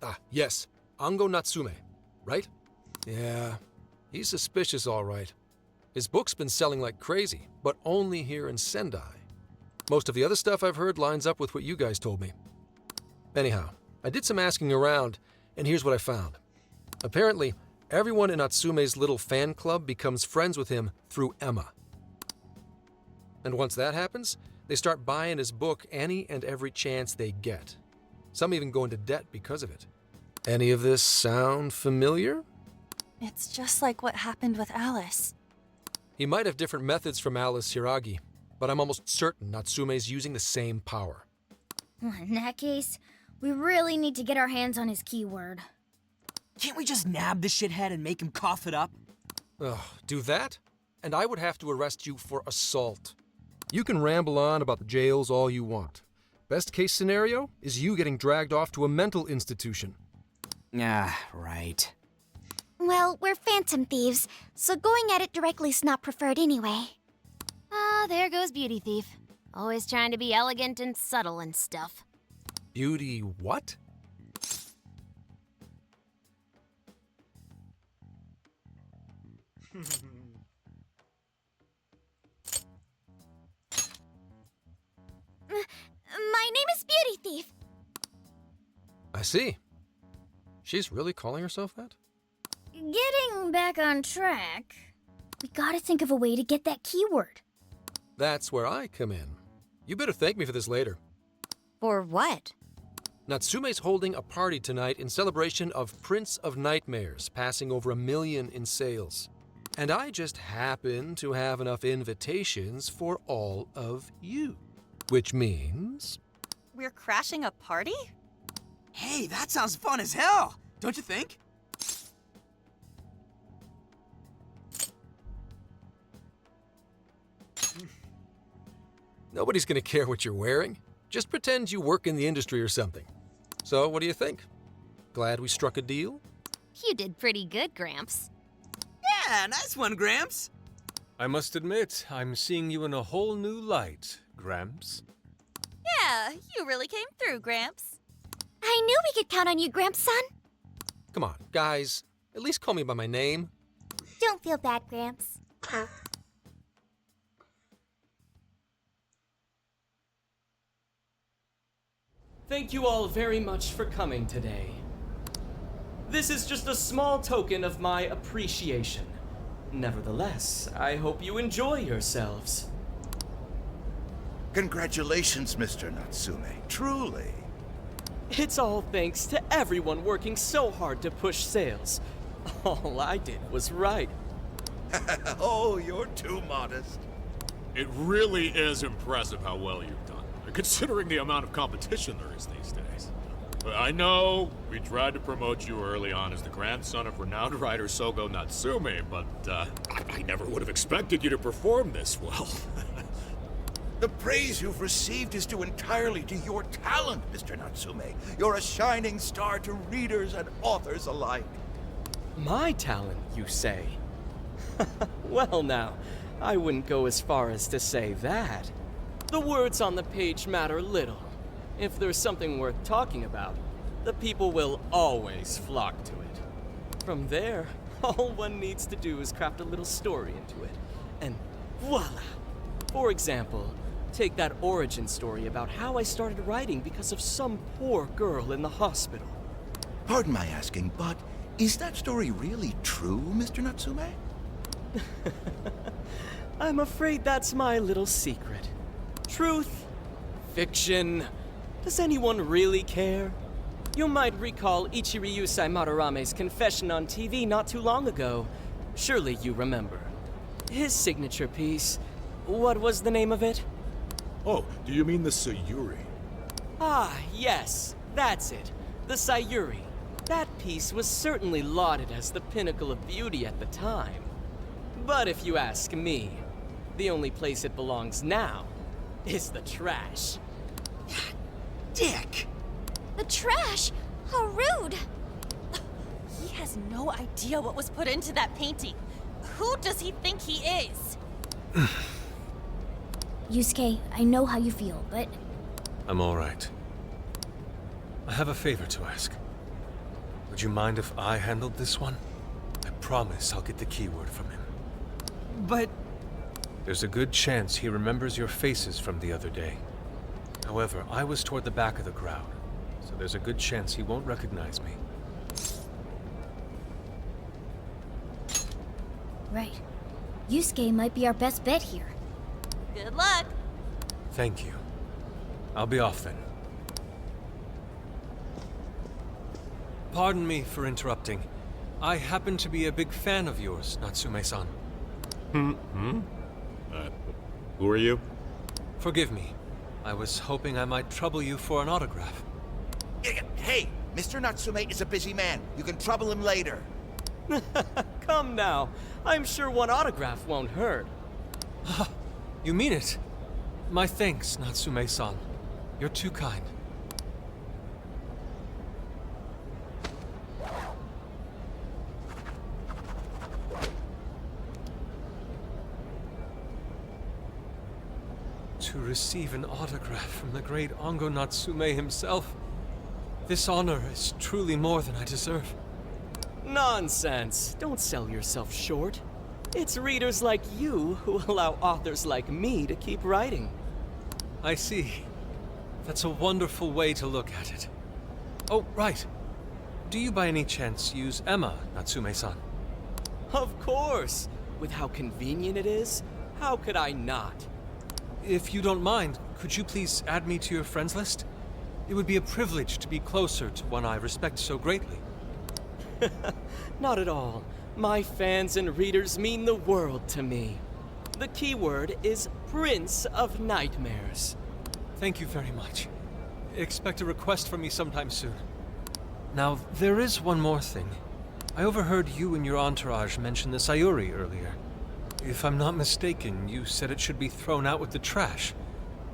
Ah, yes. Ango Natsume, right? Yeah, he's suspicious all right. His book's been selling like crazy, but only here in Sendai. Most of the other stuff I've heard lines up with what you guys told me. Anyhow, I did some asking around, and here's what I found. Apparently, everyone in Natsume's little fan club becomes friends with him through Emma. And once that happens, they start buying his book any and every chance they get. Some even go into debt because of it. Any of this sound familiar? It's just like what happened with Alice. He might have different methods from Alice Hiragi, but I'm almost certain Natsume's using the same power. In that case, we really need to get our hands on his keyword. Can't we just nab the shithead and make him cough it up? Ugh, do that? And I would have to arrest you for assault. You can ramble on about the jails all you want. Best case scenario is you getting dragged off to a mental institution. Ah, right. Well, we're phantom thieves, so going at it directly's not preferred anyway. Ah, there goes Beauty Thief. Always trying to be elegant and subtle and stuff. Beauty what? My name is Beauty Thief. I see. She's really calling herself that? Getting back on track, we gotta think of a way to get that keyword. That's where I come in. You better thank me for this later. For what? Natsume's holding a party tonight in celebration of Prince of Nightmares passing over 1 million in sales. And I just happen to have enough invitations for all of you. Which means... We're crashing a party? Hey, that sounds fun as hell, don't you think? Nobody's gonna care what you're wearing. Just pretend you work in the industry or something. So, what do you think? Glad we struck a deal? You did pretty good, Gramps. Yeah, nice one, Gramps. I must admit, I'm seeing you in a whole new light, Gramps. Yeah, you really came through, Gramps. I knew we could count on you, Gramps son. Come on, guys. At least call me by my name. Don't feel bad, Gramps. Thank you all very much for coming today. This is just a small token of my appreciation. Nevertheless, I hope you enjoy yourselves. Congratulations, Mr. Natsume. Truly. It's all thanks to everyone working so hard to push sales. All I did was write. Oh, you're too modest. It really is impressive how well you've done, considering the amount of competition there is these days. I know we tried to promote you early on as the grandson of renowned writer Sogo Natsume, but I never would have expected you to perform this well. The praise you've received is due entirely to your talent, Mr. Natsume. You're a shining star to readers and authors alike. My talent, you say? Well now, I wouldn't go as far as to say that. The words on the page matter little. If there's something worth talking about, the people will always flock to it. From there, all one needs to do is craft a little story into it, and voila! For example, take that origin story about how I started writing because of some poor girl in the hospital. Pardon my asking, but is that story really true, Mr. Natsume? I'm afraid that's my little secret. Truth, fiction, does anyone really care? You might recall Ichiryusai Madarame's confession on TV not too long ago. Surely you remember. His signature piece, what was the name of it? Oh, do you mean the Sayuri? Ah, yes, that's it. The Sayuri. That piece was certainly lauded as the pinnacle of beauty at the time. But if you ask me, the only place it belongs now is the trash. Dick! The trash? How rude! He has no idea what was put into that painting. Who does he think he is? Yusuke, I know how you feel, but... I'm all right. I have a favor to ask. Would you mind if I handled this one? I promise I'll get the keyword from him. But... There's a good chance he remembers your faces from the other day. However, I was toward the back of the crowd, so there's a good chance he won't recognize me. Right. Yusuke might be our best bet here. Good luck. Thank you. I'll be off then. Pardon me for interrupting. I happen to be a big fan of yours, Natsume-san. Who are you? Forgive me. I was hoping I might trouble you for an autograph. Hey, Mr. Natsume is a busy man. You can trouble him later. Come now. I'm sure one autograph won't hurt. You mean it? My thanks, Natsume-san. You're too kind. To receive an autograph from the great Ongo Natsume himself, this honor is truly more than I deserve. Nonsense. Don't sell yourself short. It's readers like you who allow authors like me to keep writing. I see. That's a wonderful way to look at it. Oh, right. Do you by any chance use Emma, Natsume-san? Of course. With how convenient it is, how could I not? If you don't mind, could you please add me to your friends list? It would be a privilege to be closer to one I respect so greatly. Not at all. My fans and readers mean the world to me. The keyword is Prince of Nightmares. Thank you very much. Expect a request from me sometime soon. Now, there is one more thing. I overheard you and your entourage mention the Sayuri earlier. If I'm not mistaken, you said it should be thrown out with the trash,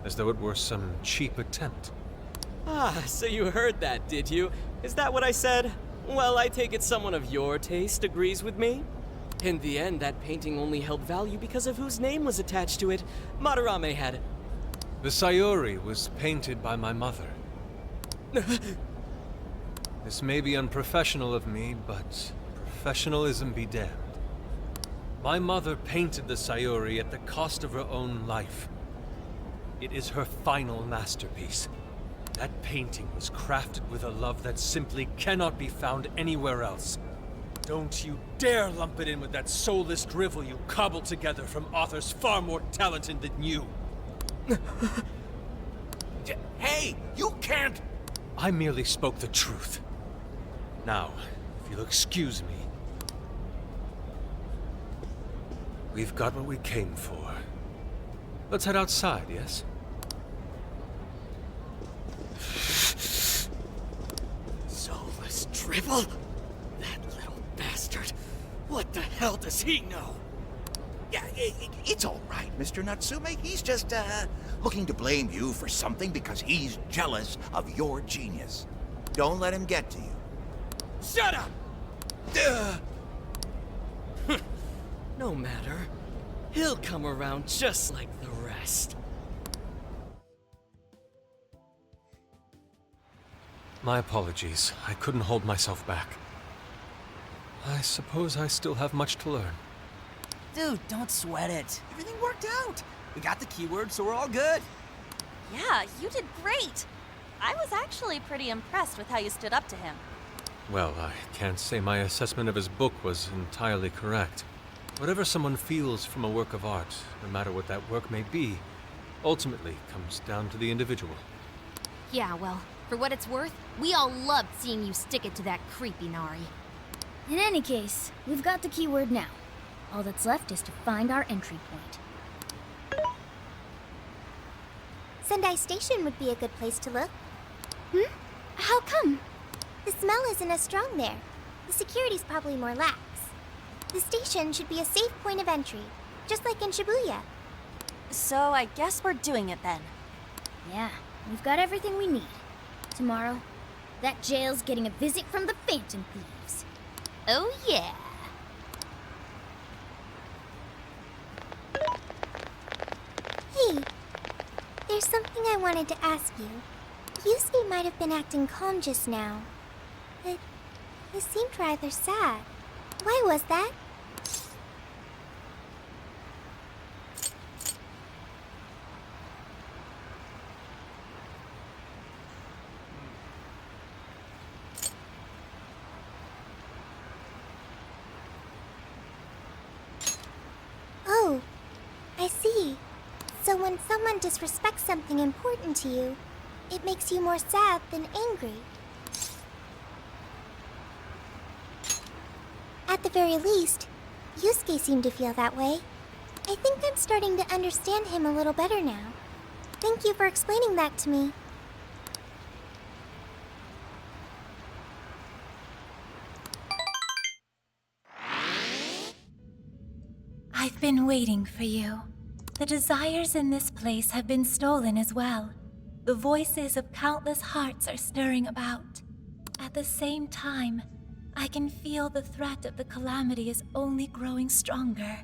as though it were some cheap attempt. Ah, so you heard that, did you? Is that what I said? Well, I take it someone of your taste agrees with me? In the end, that painting only held value because of whose name was attached to it. Madarame had... The Sayuri was painted by my mother. This may be unprofessional of me, but professionalism be damned. My mother painted the Sayuri at the cost of her own life. It is her final masterpiece. That painting was crafted with a love that simply cannot be found anywhere else. Don't you dare lump it in with that soulless drivel you cobbled together from authors far more talented than you. Hey, you can't... I merely spoke the truth. Now, if you'll excuse me. We've got what we came for. Let's head outside, yes? Soulless drivel? That little bastard. What the hell does he know? Yeah, it's all right, Mr. Natsume. He's just, looking to blame you for something because he's jealous of your genius. Don't let him get to you. Shut up! No matter. He'll come around just like the rest. My apologies. I couldn't hold myself back. I suppose I still have much to learn. Dude, don't sweat it. Everything worked out. We got the keyword, so we're all good. Yeah, you did great. I was actually pretty impressed with how you stood up to him. Well, I can't say my assessment of his book was entirely correct. Whatever someone feels from a work of art, no matter what that work may be, ultimately comes down to the individual. Yeah, well, for what it's worth, we all loved seeing you stick it to that creepy Nari. In any case, we've got the keyword now. All that's left is to find our entry point. Sendai Station would be a good place to look. How come? The smell isn't as strong there. The security's probably more lax. The station should be a safe point of entry, just like in Shibuya. So I guess we're doing it then. Yeah, we've got everything we need. Tomorrow, that jail's getting a visit from the Phantom Thieves. Oh yeah. Hey, there's something I wanted to ask you. Yusuke might have been acting calm just now, but he seemed rather sad. Why was that? Oh, I see. So when someone disrespects something important to you, it makes you more sad than angry. At the very least, Yusuke seemed to feel that way. I think I'm starting to understand him a little better now. Thank you for explaining that to me. I've been waiting for you. The desires in this place have been stolen as well. The voices of countless hearts are stirring about. At the same time, I can feel the threat of the calamity is only growing stronger.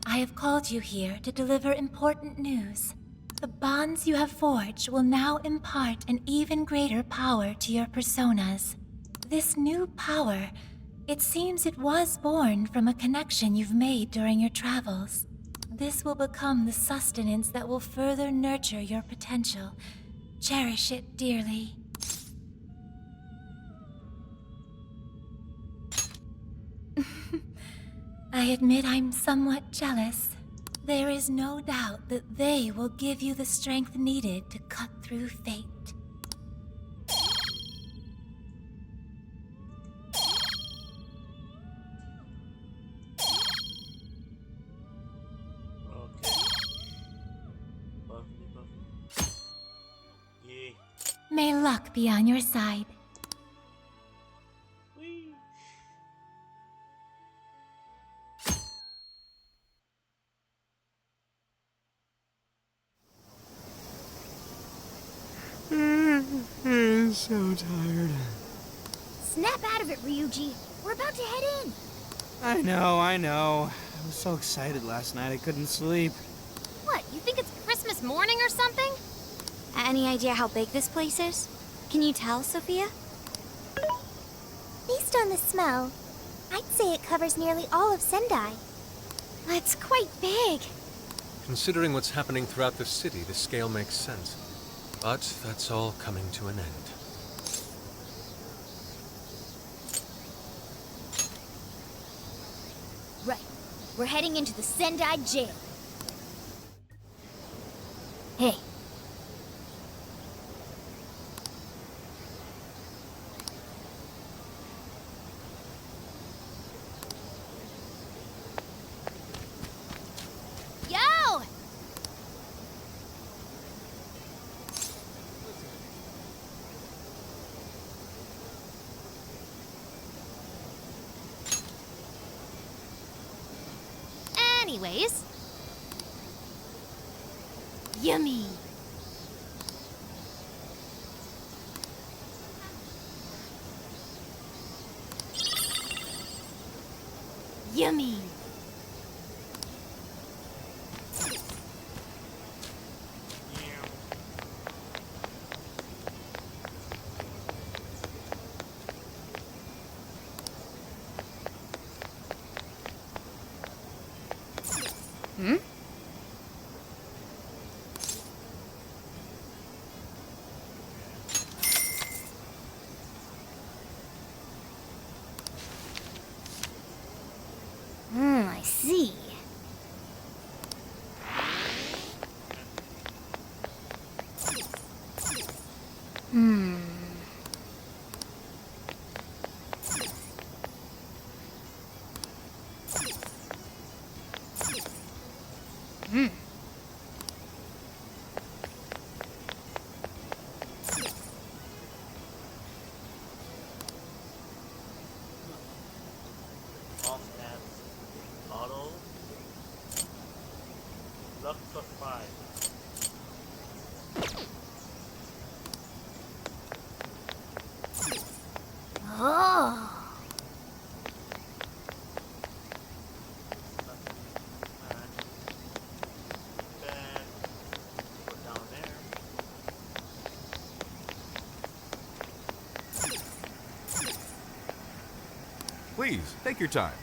I have called you here to deliver important news. The bonds you have forged will now impart an even greater power to your personas. This new power, it seems it was born from a connection you've made during your travels. This will become the sustenance that will further nurture your potential. Cherish it dearly. I admit I'm somewhat jealous. There is no doubt that they will give you the strength needed to cut through fate. May luck be on your side. I'm so tired. Snap out of it, Ryuji. We're about to head in. I know. I was so excited last night I couldn't sleep. What, you think it's Christmas morning or something? Any idea how big this place is? Can you tell, Sophia? Based on the smell, I'd say it covers nearly all of Sendai. That's quite big. Considering what's happening throughout the city, the scale makes sense. But that's all coming to an end. Right. We're heading into the Sendai jail. Hey. Yo! Anyways. Yummy. Yummy. Hmm? I see. Hmm. Hmm. Off apps. Auto. Lux of 5. Oh. Then put down there. Please, take your time.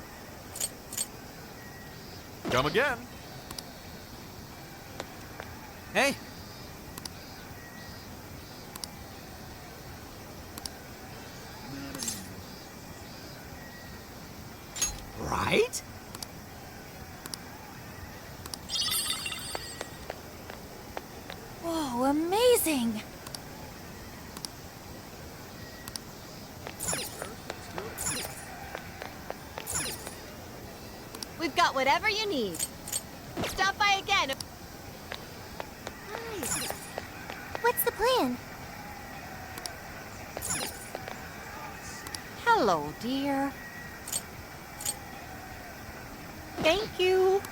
Come again. Hey. Right? Whoa, amazing! We've got whatever you need. Stop by again. Nice. What's the plan? Hello, dear. Thank you.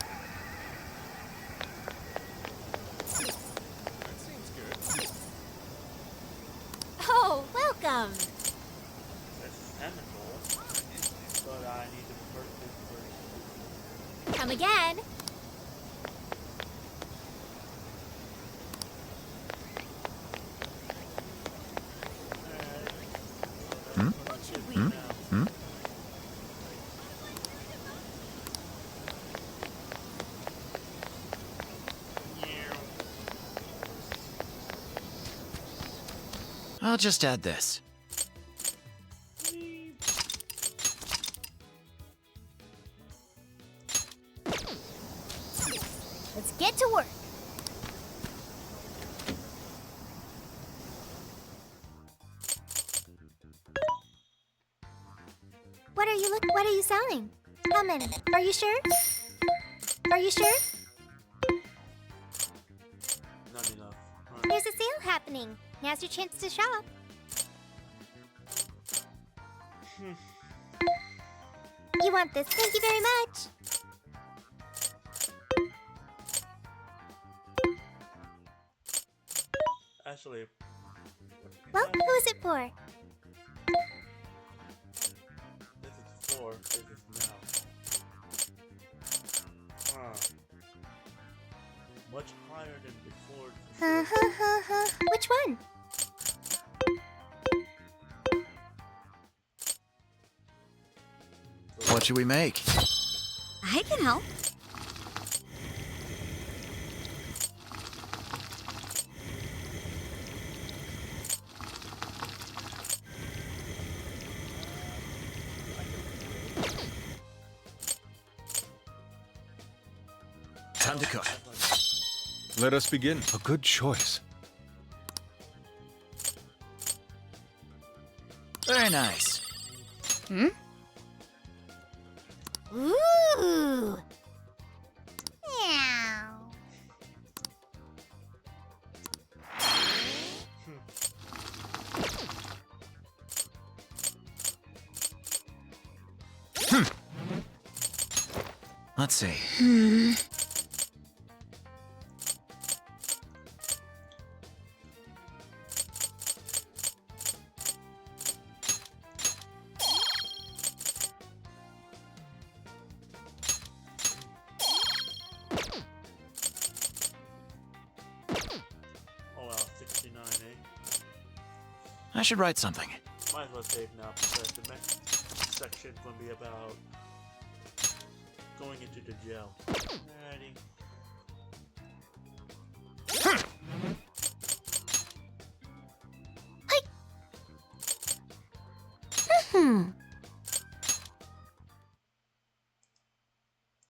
Oh, welcome. That's Amazon. But I need to purchase first. Come again. I'll just add this. Let's get to work. What are you selling? How many? Are you sure? Are you sure? Not enough. There's a sale happening. Now's your chance to shop. You want this? Thank you very much. Actually, Well, who is it for? What should we make? I can help. Time to cook. Let us begin. A good choice. Very nice. Hmm? Ooh. Meow. Let's see. Oh wow, 69, eh? I should write something. Might as well save now because the next section's gonna be about going into the jail. Alrighty. Hmm.